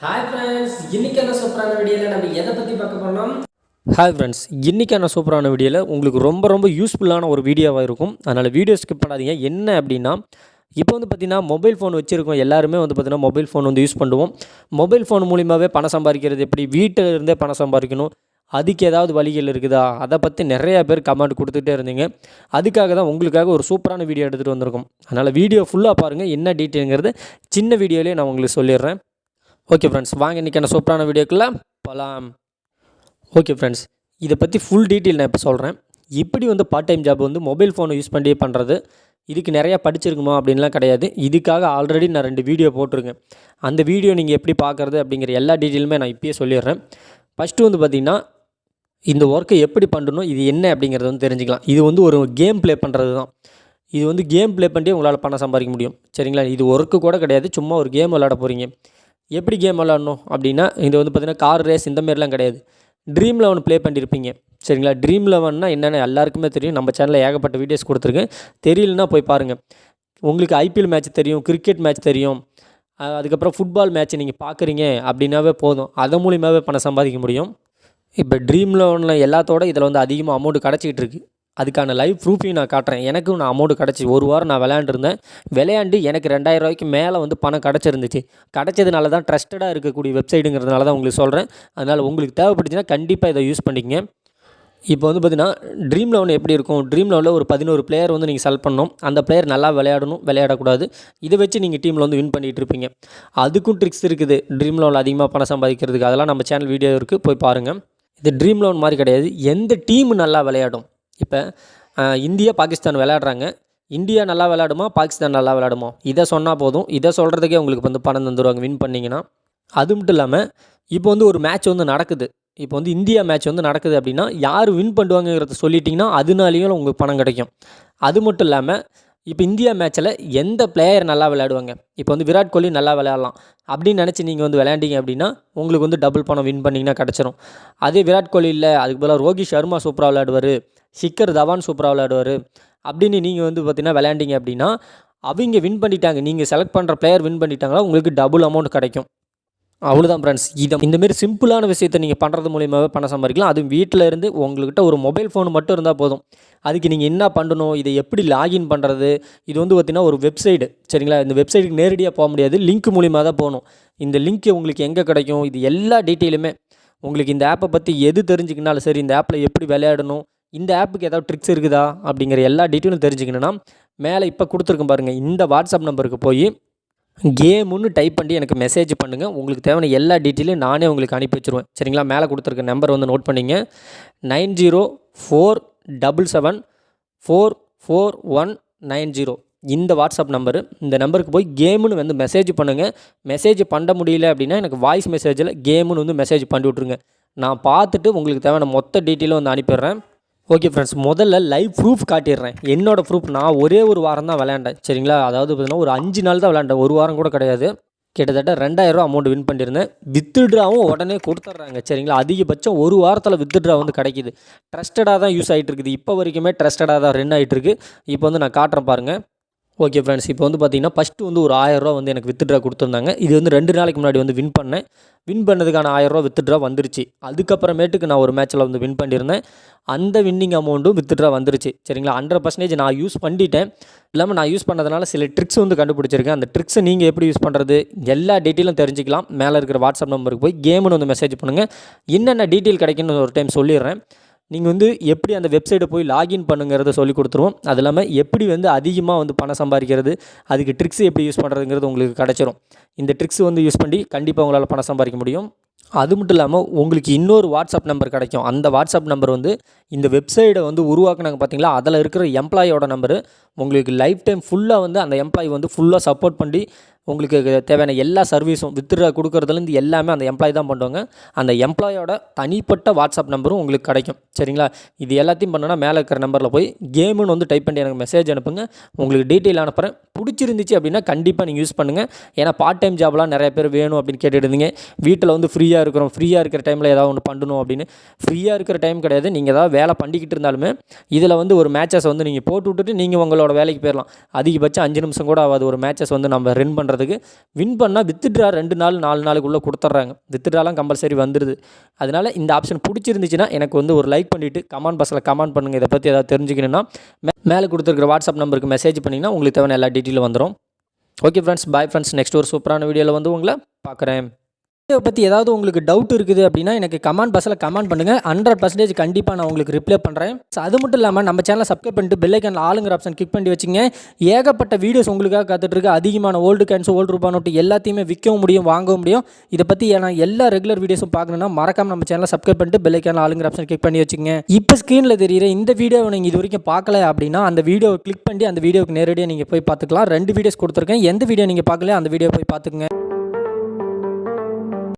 Hi friends, இன்றைக்கான சூப்பரான வீடியோவில் நம்ம எதை பற்றி பார்க்க போனோம்? ஹாய் ஃப்ரெண்ட்ஸ், இன்றைக்கான சூப்பரான வீடியோவில் உங்களுக்கு ரொம்ப யூஸ்ஃபுல்லான ஒரு வீடியோவாக இருக்கும். அதனால் வீடியோ ஸ்கிப் பண்ணாதீங்க. என்ன அப்படின்னா, இப்போ பார்த்திங்கன்னா மொபைல் ஃபோன் வச்சுருக்கோம் எல்லாருமே பார்த்திங்கன்னா மொபைல் ஃபோன் யூஸ் பண்ணுவோம். மொபைல் ஃபோன் மூலிமாவே பணம் சம்பாதிக்கிறது எப்படி, வீட்டில் இருந்தே பணம் சம்பாதிக்கணும், அதுக்கு ஏதாவது வழிகள் இருக்குதா, அதை பற்றி நிறையா பேர் கமெண்ட் கொடுத்துட்டே இருந்தீங்க. அதுக்காக தான் உங்களுக்காக ஒரு சூப்பரான வீடியோ எடுத்துகிட்டு வந்திருக்கோம். அதனால் வீடியோ ஃபுல்லாக பாருங்கள். என்ன டீட்டெயிலுங்கிறது சின்ன வீடியோலேயே நான் உங்களுக்கு சொல்லிடுறேன். ஓகே ஃப்ரெண்ட்ஸ், வாங்க இன்றைக்கான சூப்பரான வீடியோக்குள்ளே போகலாம். ஓகே ஃப்ரெண்ட்ஸ், இதை பற்றி ஃபுல் டீட்டெயில் நான் இப்போ சொல்கிறேன். இப்படி பார்ட் டைம் ஜாப் மொபைல் ஃபோனை யூஸ் பண்ணி பண்ணுறது, இதுக்கு நிறையா படிச்சிருக்குமா அப்படின்லாம் கிடையாது. இதுக்காக ஆல்ரெடி நான் 2 வீடியோ போட்டிருக்கேன். அந்த வீடியோ நீங்கள் எப்படி பார்க்குறது அப்படிங்கிற எல்லா டீட்டெயிலுமே நான் இப்போயே சொல்லிடுறேன். ஃபஸ்ட்டு பார்த்திங்கன்னா, இந்த ஒர்க்கை எப்படி பண்ணணும், இது என்ன அப்படிங்கிறத தெரிஞ்சுக்கலாம். இது ஒரு கேம் ப்ளே பண்ணுறது தான். இது கேம் ப்ளே பண்ணி உங்களால் பணம் சம்பாதிக்க முடியும். சரிங்களா? இது ஒர்க்கு கூட கிடையாது, சும்மா ஒரு கேம் விளையாட போகிறீங்க. எப்படி கேம் விளாடணும் அப்படின்னா, இது பார்த்திங்கன்னா கார் ரேஸ் இந்த மாதிரிலாம் கிடையாது. ட்ரீம் 11 ப்ளே பண்ணியிருப்பீங்க. சரிங்களா? ட்ரீம் 11னா என்னென்னு எல்லாருக்குமே தெரியும். நம்ம சேனலில் ஏகப்பட்ட வீடியோஸ் கொடுத்துருக்கேன். தெரியலனா போய் பாருங்கள். உங்களுக்கு ஐபிஎல் மேட்ச் தெரியும், கிரிக்கெட் மேட்ச் தெரியும், அதுக்கப்புறம் ஃபுட்பால் மேட்ச் நீங்கள் பார்க்குறீங்க அப்படின்னாவே போதும். அதன் மூலியமாகவே பணம் சம்பாதிக்க முடியும். இப்போ ட்ரீம் 11 எல்லாத்தோட இதில் அதிகமாக அமௌண்ட் கிடச்சிக்கிட்டு இருக்குது. அதுக்கான லைவ் ப்ரூஃபையும் நான் காட்டுறேன். எனக்கும் நான் அமௌண்ட் கிடச்சி ஒரு வாரம் நான் விளையாண்டு எனக்கு 2000 ரூபாய்க்கு மேலே பணம் கிடச்சிருந்துச்சு. கிடச்சதுனால தான் ட்ரஸ்டடாக இருக்கக்கூடிய வெப்சைட்டுங்கிறதுனால தான் உங்களுக்கு சொல்கிறேன். அதனால் உங்களுக்கு தேவைப்பட்டுச்சுன்னா கண்டிப்பாக இதை யூஸ் பண்ணிக்கங்க. இப்போ பார்த்திங்கன்னா ட்ரீம் 11 எப்படி இருக்கும், ட்ரீம் 11 ஒரு 11 பிளேயர் நீங்கள் செலக்ட் பண்ணணும். அந்த பிளேயர் நல்லா விளையாடணும், விளையாடக்கூடாது. இதை வச்சு நீங்கள் டீமில் வின் பண்ணிகிட்டு இருப்பீங்க. அதுக்கும் ட்ரிக்ஸ் இருக்குது. ட்ரீம் 11 அதிகமாக பணம் சம்பாதிக்கிறதுக்கு அதெல்லாம் நம்ம சேனல் வீடியோ இருக்குது, போய் பாருங்கள். இது ட்ரீம் 11 மாதிரி கிடையாது. எந்த டீம் நல்லா விளையாடும், இப்போ இந்தியா பாகிஸ்தான் விளையாடுறாங்க. இந்தியா நல்லா விளையாடுமா, பாகிஸ்தான் நல்லா விளையாடுமா, இதை சொன்னால் போதும். இதை சொல்கிறதுக்கே உங்களுக்கு பணம் தந்துடுவாங்க வின் பண்ணிங்கன்னா. அது மட்டும் இல்லாமல் இப்போ ஒரு மேட்ச் நடக்குது. இப்போ இந்தியா மேட்ச் நடக்குது அப்படின்னா யார் வின் பண்ணுவாங்கிறத சொல்லிட்டிங்கன்னா அதனாலேயும் உங்களுக்கு பணம் கிடைக்கும். அது மட்டும் இல்லாமல் இப்போ இந்தியா மேட்ச்சில் எந்த பிளேயர் நல்லா விளையாடுவாங்க, இப்போ விராட் கோலி நல்லா விளையாடலாம் அப்படின்னு நினச்சி நீங்கள் விளையாண்டிங்க அப்படின்னா உங்களுக்கு டபுள் பணம் வின் பண்ணிங்கன்னா கிடச்சிரும். அதே விராட் கோலி இல்லை, அதுக்கு பதிலாக ரோஹித் சர்மா சூப்பராக விளையாடுவார், ஷிக்கர் தவான் சூப்பராக விளையாடுவார் அப்படின்னு நீங்கள் பார்த்திங்கன்னா விளையாண்டிங்க அப்படின்னா அவங்க வின் பண்ணிட்டாங்க, நீங்கள் செலக்ட் பண்ணுற பிளேயர் வின் பண்ணிட்டாங்களா உங்களுக்கு டபுள் அமௌண்ட் கிடைக்கும். அவ்வளோதான் ஃப்ரெண்ட்ஸ். இந்தமாரி சிம்பிளான விஷயத்தை நீங்கள் பண்ணுறது மூலியமாகவே பணம் சம்பாதிக்கலாம். அதுவும் வீட்டில் இருந்து உங்கள்கிட்ட ஒரு மொபைல் ஃபோன் மட்டும் இருந்தால் போதும். அதுக்கு நீங்கள் என்ன பண்ணணும், இதை எப்படி லாகின் பண்ணுறது, இது பார்த்திங்கன்னா ஒரு வெப்சைடு. சரிங்களா? இந்த வெப்சைட்டுக்கு நேரடியாக போக முடியாது, லிங்க் மூலியமாக தான் போகணும். இந்த லிங்க் உங்களுக்கு எங்கே கிடைக்கும், இது எல்லா டீட்டெயிலுமே உங்களுக்கு இந்த ஆப்பை பற்றி எது தெரிஞ்சுக்கினாலும் சரி, இந்த ஆப்பில் எப்படி விளையாடணும், இந்த ஆப்புக்கு ஏதாவது ட்ரிக்ஸ் இருக்குதா அப்படிங்கிற எல்லா டீட்டெயிலும் தெரிஞ்சுக்கணுன்னா மேலே இப்போ கொடுத்துருக்கேன் பாருங்கள், இந்த வாட்ஸ்அப் நம்பருக்கு போய் கேமுன்னு டைப் பண்ணி எனக்கு மெசேஜ் பண்ணுங்கள். உங்களுக்கு தேவையான எல்லா டீட்டெயிலையும் நானே உங்களுக்கு அனுப்பி வச்சுருவேன். சரிங்களா? மேலே கொடுத்துருக்க நம்பர் நோட் பண்ணிங்க. 904777444190 இந்த வாட்ஸ்அப் நம்பரு. இந்த நம்பருக்கு போய் கேமுன்னு மெசேஜ் பண்ணுங்கள். மெசேஜ் பண்ண முடியல அப்படின்னா எனக்கு வாய்ஸ் மெசேஜில் கேமுன்னு மெசேஜ் பண்ணி விட்ருங்க. நான் பார்த்துட்டு உங்களுக்கு தேவையான மொத்த டீட்டெயிலும் அனுப்பிடுறேன். ஓகே ஃப்ரெண்ட்ஸ், முதல்ல லைவ் ப்ரூஃப் காட்டிடுறேன். என்னோடய ப்ரூஃப், நான் ஒரே ஒரு வாரம் தான் விளையாண்டேன். சரிங்களா? அதாவது பார்த்திங்கன்னா ஒரு 5 நாள் தான் விளையாண்டேன், ஒரு வாரம் கூட கிடையாது. கிட்டத்தட்ட 2000 ரூபா அமௌண்ட் வின் பண்ணியிருந்தேன். வித்ட்ராவும் உடனே கொடுத்துட்றாங்க. சரிங்களா? அதிகபட்சம் ஒரு வாரத்தில் வித்ட்ரா கிடைக்கிது. ட்ரஸ்டடாக தான் யூஸ் ஆகிட்டு இருக்குது. இப்போ வரைக்குமே ட்ரஸ்டடாக தான் ரன் ஆகிட்டுருக்கு. இப்போ நான் காட்டுறேன் பாருங்கள். ஓகே ஃப்ரெண்ட்ஸ், இப்போ பார்த்திங்கன்னா ஃபஸ்ட்டு ஒரு 1000 ரூபா எனக்கு வித்ட்ரா கொடுத்துருந்தாங்க. இது 2 நாளைக்கு முன்னாடி வின் பண்ணேன். வின் பண்ணதுக்கான 1000 ரூபா வித்ட்ரா வந்துருச்சு. அதுக்கப்புறமேட்டுக்கு நான் ஒரு மேட்ச்சில் வின் பண்ணியிருந்தேன். அந்த வின்னிங் அமௌண்ட்டும் வித்ட்ரா வந்துருச்சு. சரிங்களா? 100% நான் யூஸ் பண்ணிட்டேன். இல்லாமல் நான் யூஸ் பண்ணதுனால சில ட்ரிக்ஸ் கண்டுபிடிச்சிருக்கேன். அந்த ட்ரிக்ஸை நீங்கள் எப்படி யூஸ் பண்ணுறது எல்லா டீட்டெயிலும் தெரிஞ்சிக்கலாம். மேலே இருக்கிற வாட்ஸ்அப் நம்பருக்கு போய் கேமுன்னு மெசேஜ் பண்ணுங்கள். என்னென்ன டீட்டெயில் கிடைக்குன்னு ஒரு டைம் சொல்லிடுறேன். நீங்கள் எப்படி அந்த வெப்சைட்டை போய் லாகின் பண்ணுங்கிறத சொல்லி கொடுத்துருவோம். அது இல்லாமல் எப்படி அதிகமாக பணம் சம்பாதிக்கிறது, அதுக்கு ட்ரிக்ஸ் எப்படி யூஸ் பண்ணுறதுங்கிறது உங்களுக்கு கிடச்சிரும். இந்த ட்ரிக்ஸ் யூஸ் பண்ணி கண்டிப்பாக உங்களால் பணம் சம்பாதிக்க முடியும். அது மட்டும் இல்லாமல் உங்களுக்கு இன்னொரு வாட்ஸ்அப் நம்பர் கிடைக்கும். அந்த வாட்ஸ்அப் நம்பர் இந்த வெப்சைட்டை உருவாக்குனாங்க பார்த்தீங்களா, அதில் இருக்கிற எம்ப்ளாயோட நம்பரு. உங்களுக்கு லைஃப் டைம் ஃபுல்லாக அந்த எம்ப்ளாயி ஃபுல்லாக சப்போர்ட் பண்ணி உங்களுக்கு தேவையான எல்லா சர்வீஸும் வித்ட்ரா கொடுக்குறதுலேருந்து எல்லாமே அந்த எம்ப்ளாயி தான் பண்ணுவாங்க. அந்த எம்ப்ளாயோட தனிப்பட்ட வாட்ஸ்அப் நம்பரும் உங்களுக்கு கிடைக்கும். சரிங்களா? இது எல்லாத்தையும் பண்ணோன்னா மேலே இருக்கிற நம்பரில் போய் கேமுன்னு டைப் பண்ணி எனக்கு மெசேஜ் அனுப்புங்க. உங்களுக்கு டீட்டெயில் அனுப்புகிறேன். பிடிச்சிருந்துச்சு அப்படின்னா கண்டிப்பாக நீங்கள் யூஸ் பண்ணுங்கள். ஏன்னா பார்ட் டைம் ஜாப்லாம் நிறைய பேர் வேணும் அப்படின்னு கேட்டுட்டு இருந்தீங்க. வீட்டில் ஃப்ரீயாக இருக்கிறோம், ஃப்ரீயாக இருக்கிற டைமில் ஏதாவது ஒன்று பண்ணணும் அப்படின்னு. ஃப்ரீயாக இருக்கிற டைம் கிடையாது, நீங்கள் ஏதாவது வேலை பண்ணிக்கிட்டு இருந்தாலுமே இதில் ஒரு மேட்சஸ் நீங்கள் போட்டு விட்டுட்டு நீங்கள் உங்களோட வேலைக்கு போயிடலாம். அதிகபட்சம் 5 நிமிஷம் கூட ஆகாது ஒரு மேட்சஸ் நம்ம ரன் பண்ணுறது. பண்ணுறதுக்கு. வின் பண்ணால் வித்ட்ரா 2 நாள் 4 நாளுக்குள்ளே கொடுத்துட்றாங்க. வித்ட்ராலாம் கம்பல்சரி வந்துடுது. அதனால் இந்த ஆப்ஷன் பிடிச்சிருந்துச்சுன்னா எனக்கு வந்து ஒரு லைக் பண்ணிவிட்டு கமெண்ட் பாக்ஸில் கமெண்ட் பண்ணுங்கள். இதை பற்றி ஏதாவது தெரிஞ்சுக்கணுன்னா மேலே கொடுத்துருக்கிற வாட்ஸ்அப் நம்பருக்கு மெசேஜ் பண்ணிங்கன்னா உங்களுக்கு தேவையான எல்லா டீட்டெயிலும் வந்துடும். Okay friends, bye friends. Next ஒரு சூப்பரான வீடியோவில் வந்து உங்களை பார்க்குறேன். வீடியோ பற்றி ஏதாவது உங்களுக்கு டவுட் இருக்குது அப்படின்னா எனக்கு கமெண்ட் பாக்ஸில் கமெண்ட் பண்ணுங்கள். 100% கண்டிப்பாக நான் உங்களுக்கு ரிப்ளை பண்ணுறேன். ஸோ அது மட்டும் இல்லாமல் நம்ம சேனலை சப்ஸ்கிரைப் பண்ணிட்டு பெல் ஐக்கானில் ஆளுங்கிற ஆப்ஷன் கிளிக் பண்ணி வச்சுங்க. ஏகப்பட்ட வீடியோஸ் உங்களுக்காக காத்துட்ருக்கு. அதிகமான ஓல்டு கேன்ஸ், ஓல்டு ரூபா நோட்டு எல்லாத்தையுமே விற்கவும் முடியும், வாங்கவும் முடியும். இதை பற்றி நான் எல்லா ரெகுலர் வீடியோஸும் பார்க்கணுன்னா மறக்காம நம்ம சேனலை சப்ஸ்கிரைப் பண்ணிட்டு பெல் ஐக்கானில் ஆளுங்கிற ஆப்ஷன் கிளிக் பண்ணி வச்சுங்க. இப்போ ஸ்க்ரீனில் தெரியுற இந்த வீடியோவை நீங்கள் இது வரைக்கும் பார்க்கல அப்படின்னா அந்த வீடியோவை கிளிக் பண்ணி அந்த வீடியோவுக்கு நேரடியாக நீங்கள் போய் பார்த்துக்கலாம். 2 வீடியோஸ் கொடுத்துருக்கேன். எந்த வீடியோ நீங்கள் பார்க்கல அந்த வீடியோ போய் பார்த்துக்குங்க.